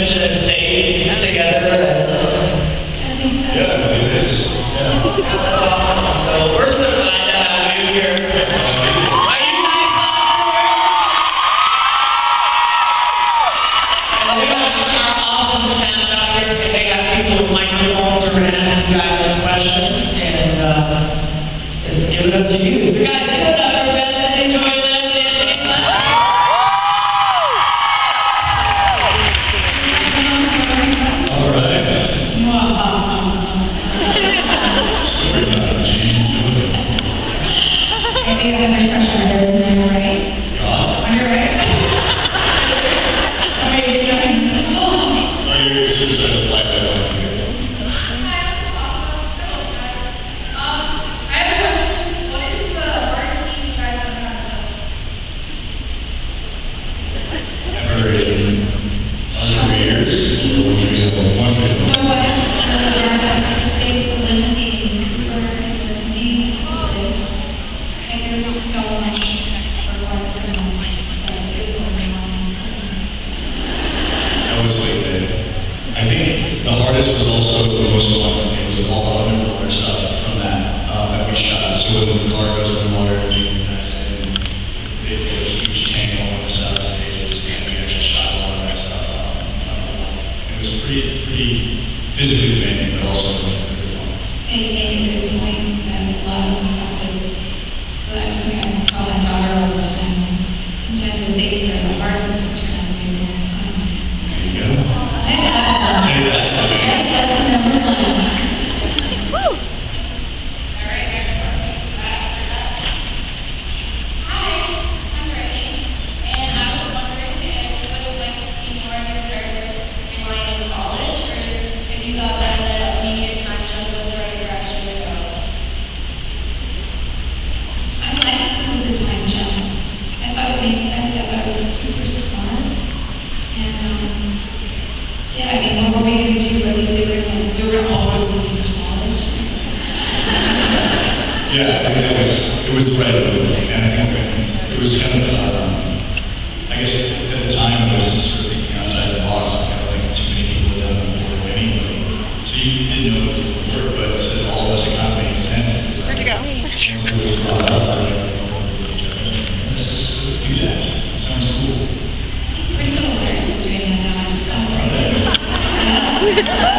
Mission Estates together as Yeah, it is. Yeah. that's awesome. So we're so glad to have you here. Are you guys and we got our awesome sound out here. They got people with microphones who are going to ask you guys some questions. And let's give it up to you. So guys, give it up for Beth and enjoy Lindsay and Jason. All right. Story time, Gene. Maybe I have my special better than I'm right. God. On your right. How are you doing? Oh. Oh, you're serious. I just like that one. I have a question. What is the hardest thing you guys have done? Ever in 100 years? Or what you mean? What you mean? No, what happens to take Lindsay and Cooper and Lindsay? And there's just so much for one from us that is overwhelming. That was way big. I think the hardest was also the most fun. It was all the underwater stuff from that we shot. So when the car goes underwater, and they put a huge tank on one of the side stages, and we actually shot a lot of that stuff underwater. It was pretty physically demanding, but also really fun. And you make a good point that a lot of the stuff is, so that's something I tell my daughter all the time. Sometimes the things that are the hardest to turn out to be the most fun. There you go. I asked Say that's the big. that's the number one. All right, next question. Hi, I'm Brittany, and I was wondering if you would like to see more of your characters in line in college, or if you thought that the immediate time jump was the right direction to go. I like the time jump. I thought it made sense. I thought it was super smart. And yeah, I mean, what were we going to do? Really, we were always in college. Yeah, I mean, it was the right move, and I think it was kind of, I guess at the time it was sort of thinking outside the box, kind of like too many people had done it before anybody. So you didn't know it would work, but it said all of us kind of made sense. Where'd you go? Once it was brought up, we're like, let's do that. It sounds cool. Pretty cool. We're just doing that now. I just saw it. Right. Yeah.